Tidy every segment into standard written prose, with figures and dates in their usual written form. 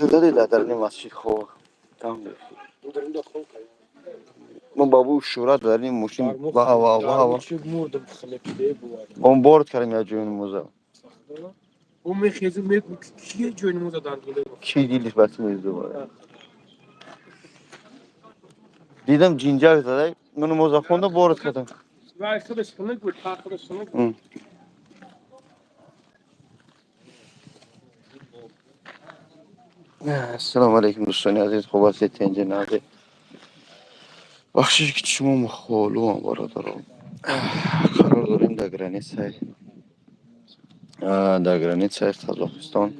دادی در این مسجد خواه tam من بابو شورا در این ماشین واه واه اون بورد کردیم یا جون موزه اون میخیزه میگه کیه جون موزه دارگیله کی دیلیش بس میزدو دیدم جینجر زده منو موزه خونده بورد کردم و arkadaşını gör arkadaşını السلام علیکم دوستان عزیز خوب هستید اینجا نازه بخشش که شما مخالو هم برادرم قرار داریم در گرانیت سای قزاقستان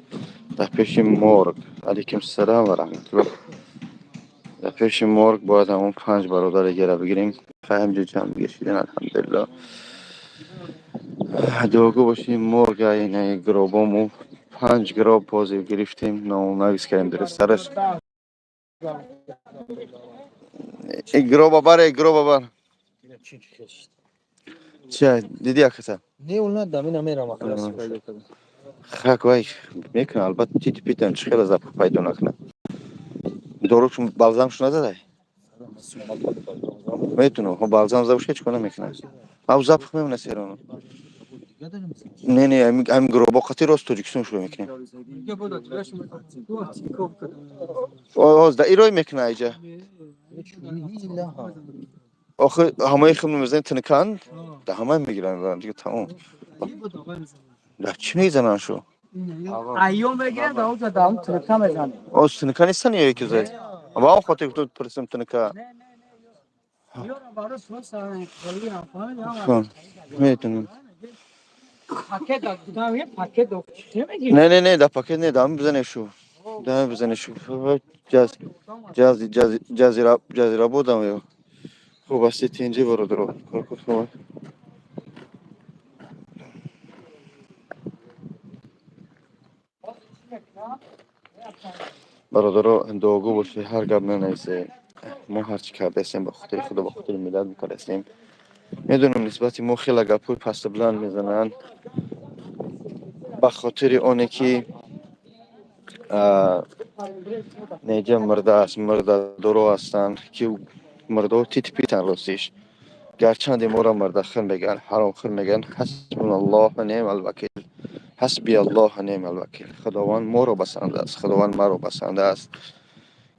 در پیش مرگ علیکم السلام و رحمت الله در پیش مرگ باید همون 5 برادر گره بگیریم همجا جمع گشیدن الحمدلله دوگو باشیم مرگ اینه گرابامو 5 گراب بازی گرفتیم نویس کردیم در سرش ای گرابا بر چه دیدی اکتا ne onlar da mina mera makas خاک وای میکنه البته چیتی پیتن چه خیلی زب پیدا نکنه داروشون بالزامش نداره میتونه ها بالزام زبش هیچ کنه میکنه او زب میمونه سیرانو نه هم گروبا خاطی راست توجیکسون شو میکنه آه دا ایرای میکنه ایجا آخه همه خم میزنن تنکان ده همه میگیرن دیگه تمام ده چی میزنن شو ایام بگیرن دا اونجا دا هم ترکا میزنن از تنکا نیستن یا یکی زد اما آن خاطر تو پرسم تنکا یورا بارو سوسا خیلی خون میتونم paket da bir paket da çiçeği mi gibi? نه ده پاکت نه دام بزنه شو دام بزنه شو جزیره بودم یا خوب است تینجی برو درو کارکوت خوب برادرها دوگو باشه هر گب ننویسه ما هرچی کرده استیم به خاطر خدا به خاطر ملت میکرده استیم میدونم نسبتی ما خیلی گپوی پست بلند میزنن به خاطر آنه که نیجا مرده است مرده درو هستن که مرده تیت پیتن راستیش گرچند ما را مرده خر میگن حرام خر میگن حسبنا الله و نعم الوکیل حسبی الله و نعم الوکیل خداوند ما رو بسنده است خداوند ما رو بسنده است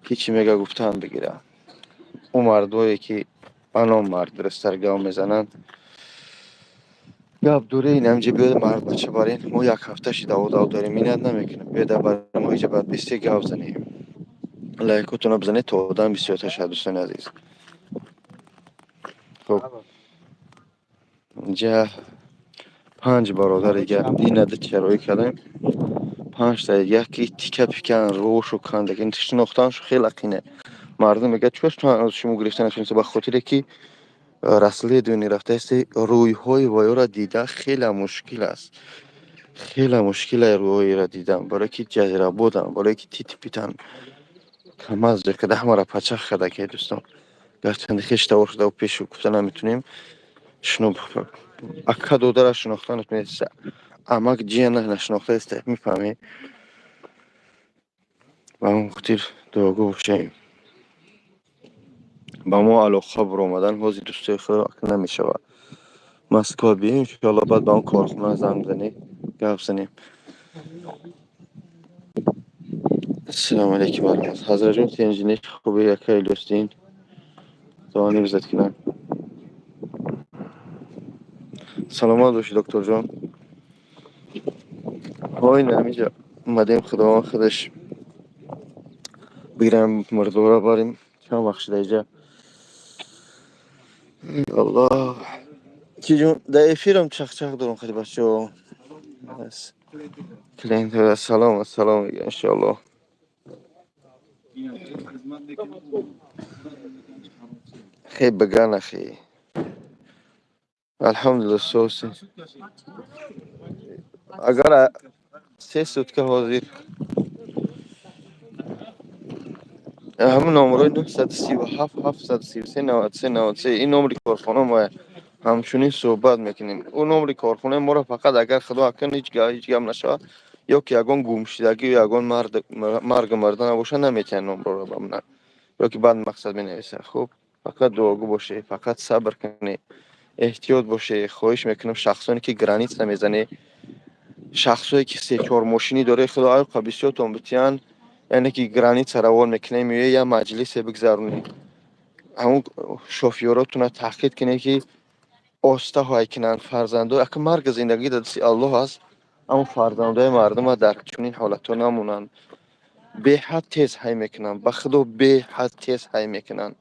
که چی میگه گفتن بگیره اون مردایی که آنان مرد در سرگاه میزنن گپ دوره این همجه بیاد مرد بچه بارین ما یک هفته شی داو داریم اینت نمیکنه بیاده بر ما اینجا باید 20 گپ زنیم لایکتون رو بزنید تا آدم 28 شد دوستان عزیز خب اینجا 5 برادر دیگه این عدد چرایی کردیم 5 تا یکی تیکه پیکن روش و کندگین شناختنش خیلی قینه مردم میگه چوش تو از شما گرفتن شما به خاطر که رسولی دونی رفته است روی های وای را دیده خیلی مشکل است خیلی مشکل روی را دیدم برای که جزیره بودم برای که تیت پیتن کم از که ده مرا پچخ کرده که دوستان گرچند خیش تاور شده و پیش گفته نمیتونیم شنو اکا دوده را شناختن نتونید امک جیان نشناخته است میفهمی و اون خطیر دوگو بشیم با ما علاقه بر آمدن حوزی دوستی خود نمیشود مسکو بیم انشاءالله بعد با اون کارخونه زنگ زنی گپ زنیم السلام علیکم ورحمت حضرت جون تنجینی خوبه یکی دوستین زمانی بزد کنن سلامات باشی دکتر جان های نمیجا اومدیم خدا خودش بگیرم مردو را باریم چند وقت شده اینجا الله کی جون در افیرم چخ دارم خیلی بچه بس کلین سلام میگه انشاءالله خیلی بگن اخی الحمدلله سوسی اگر 3 سوتکه حاضر همون نمره 937 733 93 93 این نمره کارخانه ما همچنین صحبت میکنیم اون نمره کارخانه ما را فقط اگر خدا کنه هیچ گام نشه yok yagon gumşidagi yagon marg mardan boşa نمیتونن نمره رو بمونن یا که بعد مقصد بنویسه خب فقط دعاگو باشه فقط صبر کنی احتیاط باشه خواهش میکنم شخصانی که گرانیت نمیزنه شخصایی که سه چهار ماشینی داره خدا قبیسیاتون بتیان یعنی که گرانیت روان میکنه میوه یا مجلس بگذارونی همون شوفیوراتون تحقیق کنه که آسته های کنن فرزندو اگه مرگ زندگی در دست الله هست اما فرزندای مردم در چنین حالت ها نمونن به حد تیز های میکنن به خدا به حد تیز های میکنن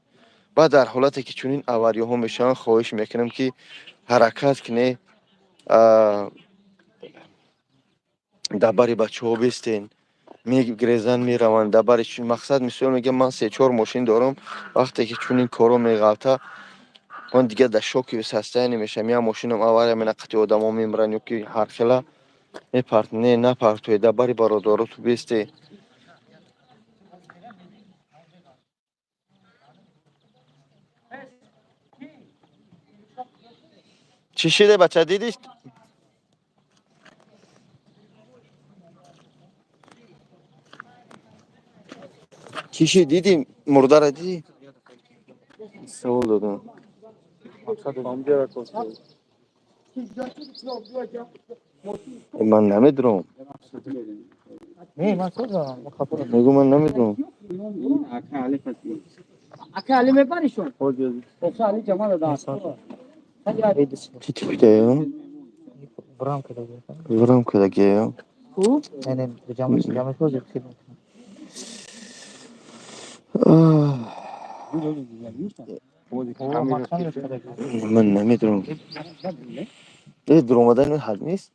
و در حالتی که چنین اواری ها میشن خواهش میکنم که حرکت کنه دبری بچه ها بیستین میگریزن میروند دبرشون مقصد مثال میگه من سه چهار ماشین دارم وقتی که چنین کارو میغلطه من دیگه در شوکی و سسته نمیشم یا ماشینم اولی من قطعی آدم ها میمرن یا که هر خلا میپرت نه پرتوی دبری برادارو تو بیستی چی شده بچه دیدیش؟ چی دیدی؟ مرده را دیدی؟ سوال دادم من نمیدونم میگو من نمیدونم اکه علی میبریشون اکه علی جمال داد چی تیپیده یا؟ ورم کدگه یا؟ او نه جمعش روز من نمیدونم یه درومدن حد نیست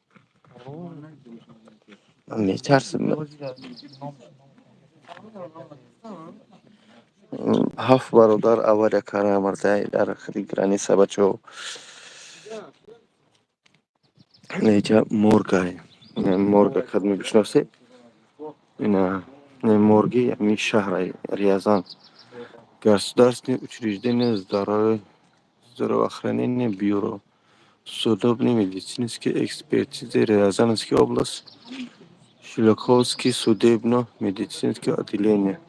من میترسم هفت برادر اول کاره مرده در خریگرانی سبچو اینجا مرگ های مرگ خدمی بشناسه اینا مرگی می شهر ریاضان государственное учреждение здравоохранения бюро судебно-медицинской экспертизы Рязанской области Шилоковский судебно-медицинское отделение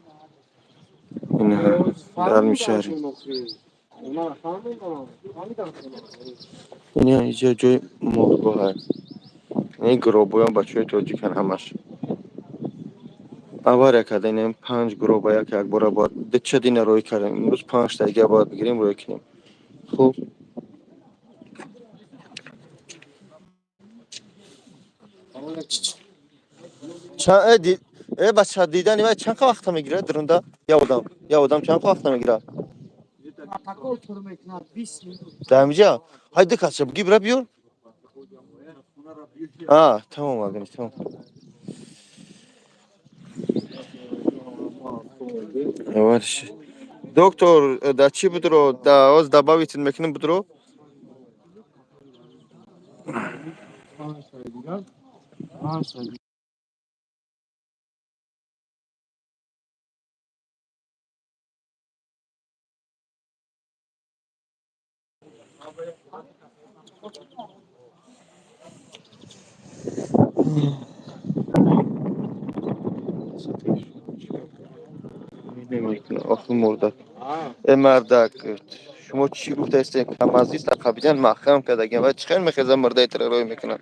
در میشهر این اینجا جای مرگاه هست این گروبای هم بچه های تاجیکن همش اول کردیم 5 گروه یک بار باید چه دینه روی کردیم امروز 5 تا دیگه باید بگیریم روی کنیم خوب چند بچه دیدن و چند وقت میگیره درونده یا آدم چند وقت میگیره تکو tur میکنه 20 minut دمیجا haydi kaç çabuk gibra biyor tamam arkadaş tamam evet doktor da çi budro da az добавить мекнем budro نمیکنه آخه مرده مردک شما چی گفته هستین کم از نیست قبیدن محکم کرده اگه باید چخیر میخیزه مرده تر روی میکنه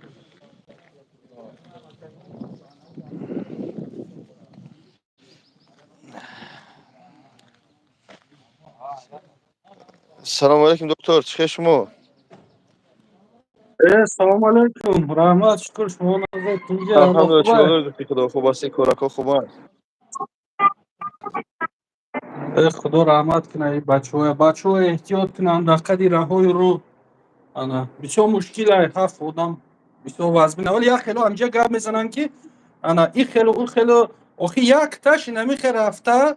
سلام علیکم دکتر چخیر شما سلام علیکم رحمت شکر شما نزدیک الله الحمدلله خوبه چطور گفتی خدا خوب است کارکا خوبه خدا رحمت کنه بچه های احتیاط کنن در قدی رهای رو انا بسیار مشکل های هفت آدم بسیار وزمینه ولی یک خیلی همجا گپ میزنن که انا این خیلی اون خیلی آخی یک تش نمیخه رفته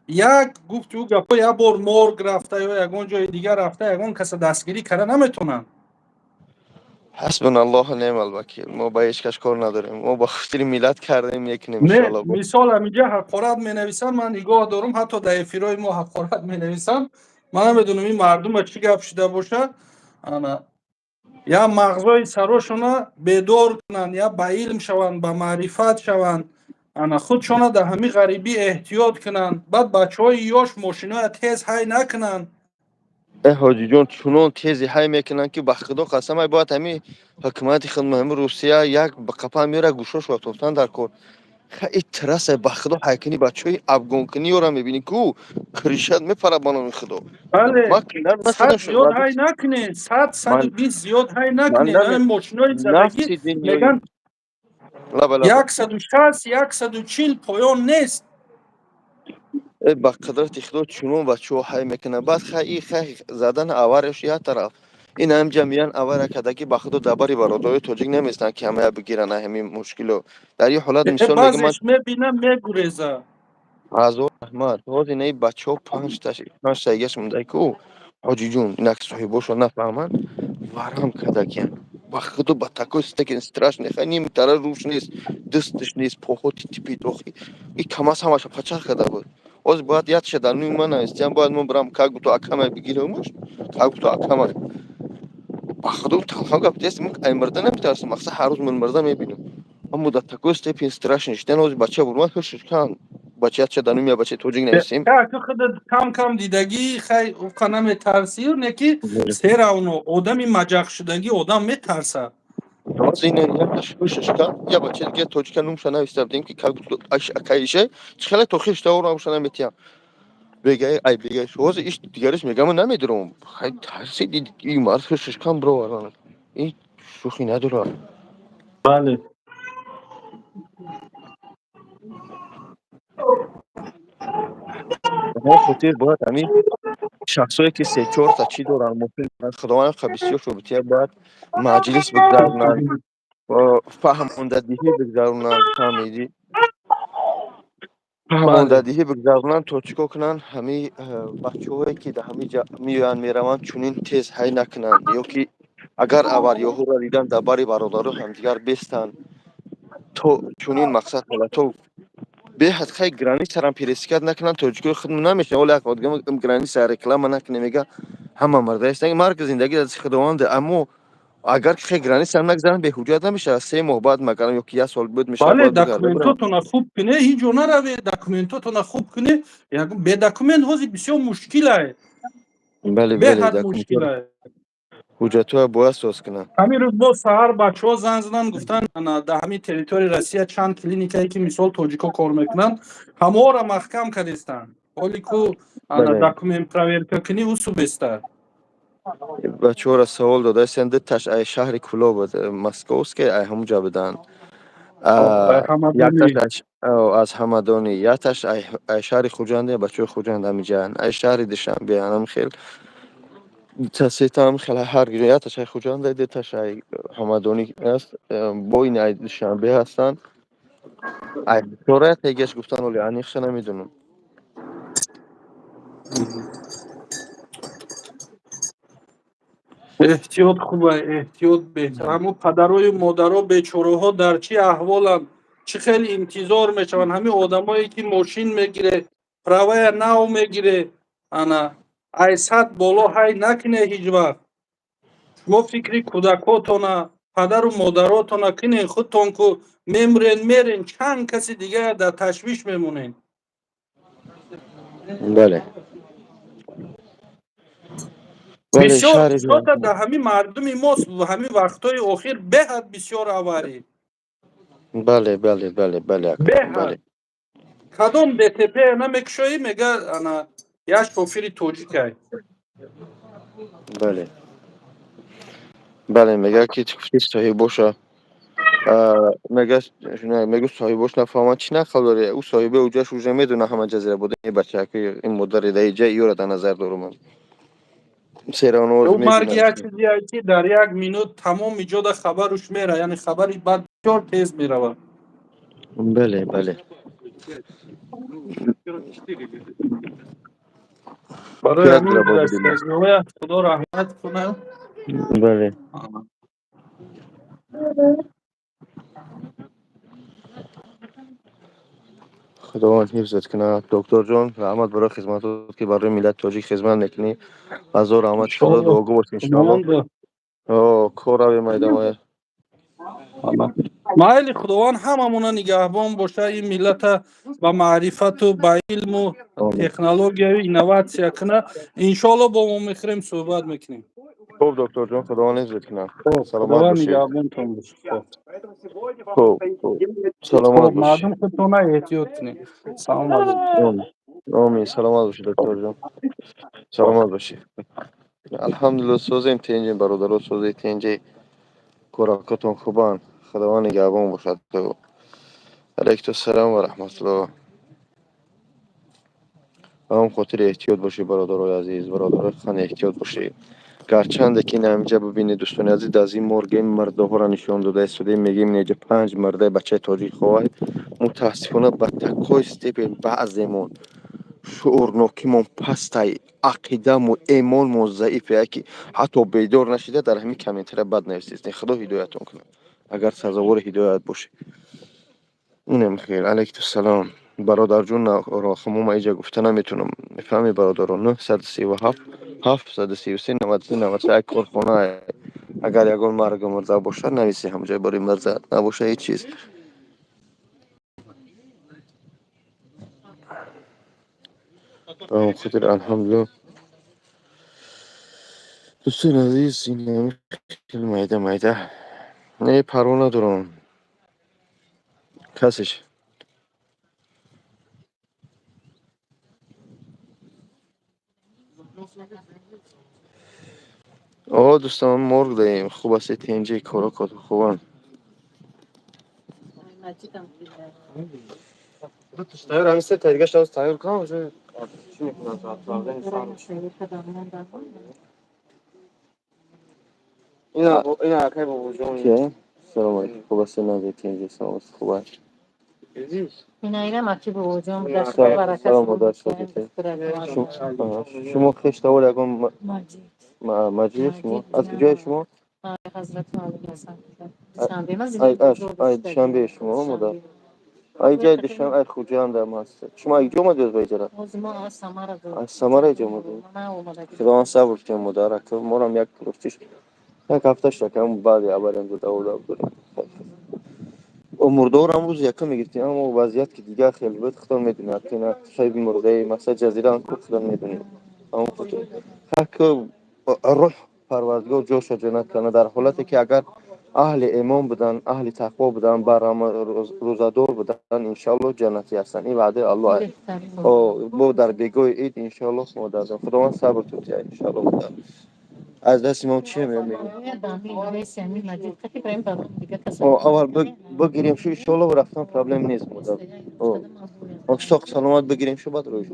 یک گفت او گپا یک بار مرگ رفته یا یگان جای دیگر رفته یگان کس دستگیری کرده نمیتونن حسبنا الله و نعم الوکیل ما با هیچ کس کار نداریم ما با خاطر ملت کردیم یکنیم ان شاء نه الله مثال همیجا حقارت می نویسن من نگاه دارم حتی در افیرای ما حقارت می نویسن من نمیدونم این مردم چی گپ شده باشه انا یا مغزای سراشونا بیدار کنن یا با علم شوند با معرفت شوند انا خودشونا در همین غریبی احتیاط کنن بعد بچه های یاش ماشینای تیز های نکنن حاجی جون چونون تیزی های میکنن که به خدا قسم ای باید همین حکومت خود همین روسیه یک به قپا میره گوشش و توفتن در کار خیلی ترس به خدا حکنی بچه های افغان کنی را میبینی کو کریشت میپره بانم خدا ما بله کنار صد نشدن زیاد شد های نکنین صد صد و من بیست زیاد های من نکنین نمی این ماشینای نفس زدگی دنیای میگن لبه لبه 160 140 پایان نیست با قدرت خدا چونون بچه های میکنه بعد خیلی زدن آورش یه طرف این هم جمعیان آوره کده که به خدا دبری برادای توجیک نمیستن که همه بگیرن همین مشکلو در یه حالت مثال میگه من بعضش میبینم میگریزه از احمد حاضر نه بچه ها پنج تایگش مونده که حاجی جون اینک صاحباشو نفهمن ورم کده کن با خدا با تکوی ستک استراش نخواه نمیتره روش نیست دستش نیست پاها تیپی دوخی این کم از همش پچه کده بود از باید یاد شده نوی من استیم باید من برم که تو اکمه بگیرمش که تو اکمه با خدا تنها گفت دست من ای مرده نمیترسم مقصد هر روز من مرده میبینم اما در تکوی استیپ استراش نشتن از بچه برمان هرشش کن بچه چه دنوم یا بچه توجیگ نمیسیم که خود کم کم دیدگی خیلی اوقا نمیترسی نه که سر اونو آدمی مجق شدگی آدم میترسه راز اینه یا تشویشش کن یا بچه دیگه توجیگ نمیشه نمیستم که اش اکایشه چخیلی تو خیش داور نمیشه نمیتیم بگه ای بگه شوز ایش دیگرش میگم من نمیدونم خیلی ترسی دید این مرد خشش کن برو الان این شوخی نداره بله ما خطیر باید همین شخصایی که سه چهار تا چی دارن ممکن خداوند خبیثی شو بتیه باید مجلس بگذارن و فهموندگی بگذارن فهمیدی بله فهموندگی بگذارن تا چیکار کنن همین بچه‌هایی که در همین جا میان میروند چونین تیز هی نکنن یا که اگر اوریاهو را دیدن در باری برادرو هم دیگر بیستن تو چونین مقصد حالا تو به حد خیلی گرانی سرم پیرسکت نکنن تو جوی خود نمیشه ولی اگه آدم گرانی سر رکلام نکنه میگه همه مرده است این مرگ زندگی از خداوند اما اگر که خیلی گرانی سر نگذارن به حجت نمیشه 3 ماه بعد مگر یا که یه سال بود میشه بله باید بگرده برن دکومنتاتون خوب کنه هیچ نروی دکومنتاتون خوب کنه یک به دکومنت هازی بسیار مشکله بله به بله حد دکتر مشکله حجت ها باید ساز کنن همین روز با سهر بچه ها زنگ زدن گفتن انا در همین تریتوری روسیه چند کلینیکایی که مثال توجیکا کار میکنن همه را محکم کردستن حالی که انا بله دکومنت پراورتا کنی او سوبسته بچه ها را سوال داده سنده تش ای شهر کلا بود مسکوست که ای همونجا بدن یک تاش همدانی از همدانی یک تاش ای شهر خوجنده بچه خوجنده همیجان ای شهر دشنبه هم خیلی تاسیتام خیلی هر گیره تاش ای خوجنده دی تاش ای همدانی است بوین ای دشنبه هستن ای دوره تیگش گفتن ولی انیخش نمیدونم احتیاط خوبه احتیاط بهتر اما پدرای مادرها بیچاره ها در چی احوالن چه خیلی انتظار میشون همین آدمایی که ماشین میگیره پروای نو میگیره انا ایصد بالا های نکنه هیچ وقت شما فکری کودکاتونه پدر و مادراتونه کنین خودتون که میمرین میرین چند کسی دیگه در تشویش میمونین بله بله بسیار شهر شاید در همین مردم ماست و همین وقتای اخیر به حد بسیار آوری بله بله بله بله به اکرم حد بله کدام ДТП نمیکشایی میگه انا یا شوفیری توجیکای بله بله میگه که چیز صحیح باشه میگه نه میگه صاحبش نفهمه چی نخواره او صاحب اوجاش اوجه میدونه همه جزیره بوده این بچه که این مدر دیجه ایو در نظر دارم من سیرانوز او مرگ میبینه یک چیزی است که در یک مینوت تمام ایجاد خبرش میره یعنی خبری بعد بسیار تیز میره بله بله برای یک همین گره بابا دیمه رسیدگی های خدا رحمت کنه بله خداوند حفظت کنه دکتر جان رحمت برای خدماتت که برای ملت تاجیک خدمت میکنی هزار رحمت خدا انشاءالله دعا گوش انشاءالله تمام کوراوی میدم مایل خداوند هممون نگهبان باشه این ملت به معرفت و به علم و آمین. تکنولوژیا و اینوواسیا کنه انشالله با ما میخریم صحبت میکنیم خوب دکتر جان خدا نزد کنم سلامت خداوند باشید نگهبانتون باشه خوب سلامت خب باشید مردم خودتون احتیاط کنید سلام علیکم آمین آمین سلامت باشید دکتر جان سلامت باشید الحمدلله سوزیم تینجیم برادر سوزی تینجی کوراکتون خوبان خداوند نگهبان باشد علیکم السلام و رحمت الله هم خاطر احتیاط باشی برادرای عزیز برادرای خان احتیاط باشی گرچند که این همینجا ببینید دوستان عزیز از این مرگ این مرده ها را نشان داده استوده میگیم اینجا 5 مرده بچه تاجیک خواه متاسفانه به تکای استیپ بعضیمون شعورناکیمون پستای عقیدم و ایمانمون ضعیفه که حتی بیدار نشده در همین کامنتر بد نویسید خدا هدایتون کنه اگر سزاوار هدایت باشه اینم خیر علیکم السلام برادر جون راخمو ما اینجا گفته نمیتونم میفهمی برادران 937 733 93 93 کارخانه اگر یگان مرگ مرزا باشه نویسی همجای برای مرزا نباشه هیچ چیز خاطر الحمدلله دوستان عزیز این همه خیلی مایده مایده نه پروا ندارم کسش دوستان مرگ داریم خوب است تینجی کارا کات خوبان تستاير عم يصير تلقاش لو تستاير كم شو میکنن اینا کی با وجود کیه سلام علیکم خوب است نازتین سلام است خوب است اینا ما کی با وجود داشت برکت شما خشت اول یکم مجید شما از کجای شما حضرت علی هستم شنبه ما زیاد شنبه شما مدار ای جای دشم ای خوجه هم در ماست شما ای جو مدار بیچاره از سمره جو مدار خدا من صبر کنم مدارک مورم یک پرستش یک هفته شکم بعد اولین بود اول بود مردار امروز یکم میگفتیم اما وضعیت که دیگه خیلی بود خدا میدونه که نه خیلی مرده مثلا جزیره ان کو خدا میدونه اما خدا که روح پروردگار جوش جنت کنه در حالتی که اگر اهل ایمان بودن اهل تقوا بودن برام روزادار بودن انشالله جنتی هستن این وعده الله بو در بیگوی اید انشالله خدا خداوند صبر توتی انشالله از دست ما چیه میگم اول بگیریم شو انشالله و رفتن پرابلم نیست مدام ساق سلامت بگیریم شو بعد روش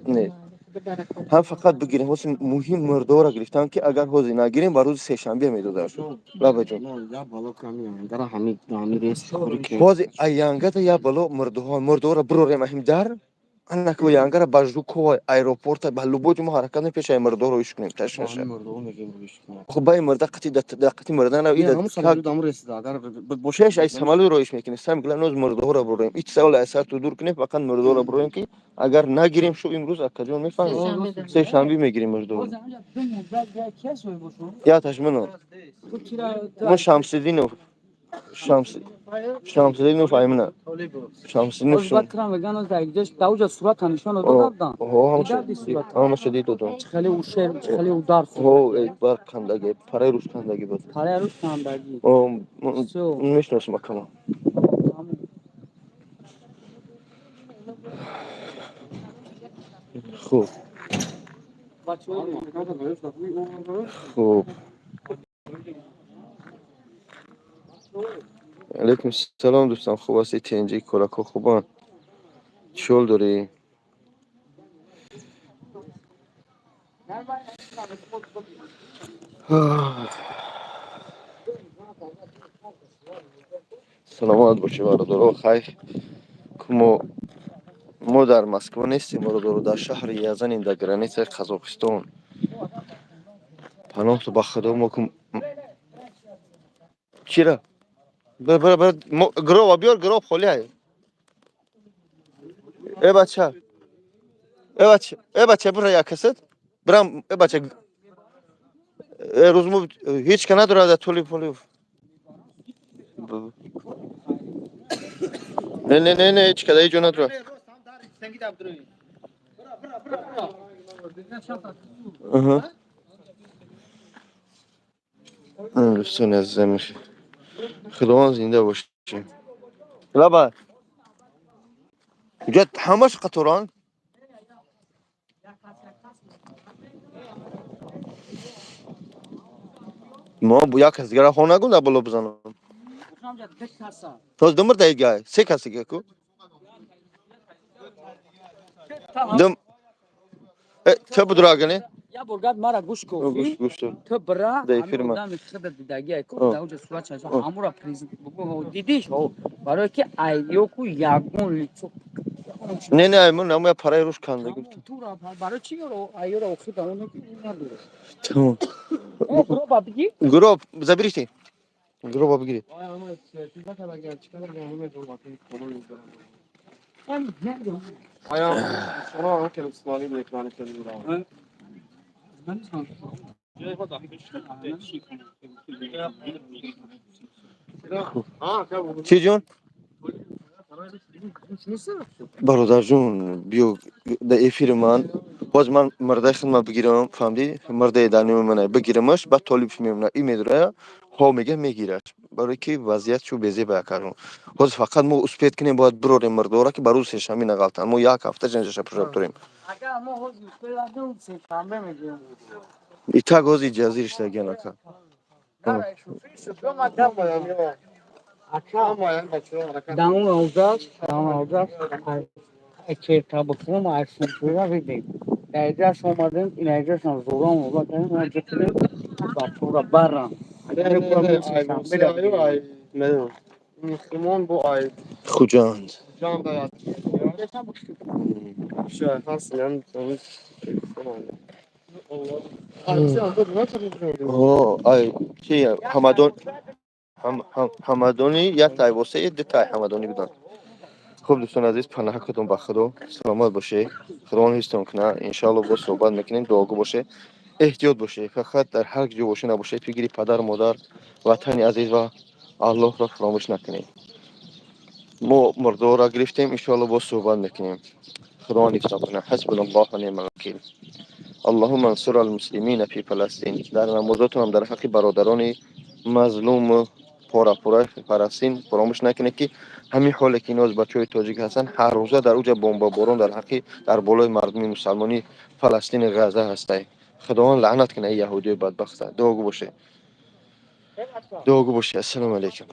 نه هم فقط بگیریم واسه مهم مرده را گرفتن که اگر حوزی نگیریم بر روز سه شنبه میدوده شد بابا جون حوزی ایانگت یا بالا مرده را بروریم هم در انا که یانگara بجو کوی ایروپورت بلوبوج ما حرکت پیش مرده رو ایش کنیم تاش خب بای مرده قتی دقتی مرده نه ایده دام رسید اگر بوشش ای سمالو رو ایش میکنیم سم گلنوز مرده رو بروریم هیچ سوال اثر تو دور کنیم فقط مرده رو بروریم که اگر نگیریم شو امروز اکجون میفهمیم سه شنبه میگیریم مرده یا تشمنو ما شمسدینو شمسدینو فهمینا شمسدینو شو بکرام وگان از دیگه داوجا صورت نشون دادن هم شدید دادم خیلی اوشر خیلی اودار یک بار کندگی پرای روش کندگی بود پاره روش کاندگی میشناسم کما خوب خوب علیکم السلام دوستان خوب هستی تینجی کلاکو خوبان چول داری سلامت باشی برادر خیر ما در مسکو نیستیم برادر در شهر یزن در گرانیت قزاقستان پناه تو بخدا ما کم چرا بر گروه بیار گروه خالی ای بچه ای بچه برای یک کست برام ای بچه روز مو هیچ که نداره در طولی پولی. نه هیچ که در اینجا نداره. دوستان عزیزم خداوند زنده باشه. لابا جد همش قطوران ما بویا کس دیگر خونه نگون در بالا بزنم. توز دمر دیگه سه کسی که کو دم چه بدراگنه یا برگاد مرا گوش گوش کو تو برا دی فیلم آدم خود دیگه کو اونجا صورت چش همورا پرزنت بگو دیدیش ها برای که ایو کو یاگون نه من نمیام پرای روش کنده گفت تو را برای چی رو ایو رو خود اونو کی نداره تمام او برو بابی گروه زبریشتی گروه بگیری چی جون برادر جون بیو در افیر من باز من مرده خدمت بگیرم فهمیدی مرده دانی منه بگیرمش بعد طالب میمونه این میدونه ها میگه میگیرش برای که وضعیت شو بیزی بکردم باز فقط ما اسپیت کنیم باید بروریم مردورا که برو سه شمی نغلطن ما یک هفته جنجش پروژه داریم اگر ما هوز پیدا سه شنبه میگیم ایتا گوزی جزیرش دیگه نکن داون اوزاش که تا بکنم ارسون پورا بیدیم ایجا شومدن این ایجا شون زوران اولا کنیم ما جتنیم با پورا برم Müslüman bu ay. خوجاند Can da yat. Şey, nasıl yani? ای چی همدانی یک تای واسه یه دو تای همدانی بدن خب دوستان عزیز پناه کدوم با خدا سلامت باشه خدا هیچتون کنه انشالله با صحبت میکنیم دعاگو باشه احتیاط باشه فقط در هر جا باشه نباشه فکری پدر مادر وطن عزیز و الله را فراموش نکنیم ما مردا را گرفتیم انشالله با صحبت میکنیم خدا هیچتون کنه حسب الله و نعم الوکیل اللهم انصر المسلمین فی فلسطین در نمازاتون هم در حق برادران مظلوم و پاره فلسطین فراموش نکنید که همین حالی که اینا از بچهای تاجیک هستن هر روزه در اوج بمباران در حق در بالای مردم مسلمانی فلسطین غزه هسته خداوند لعنت کنه یهودی بدبخت دعاگو باشه السلام علیکم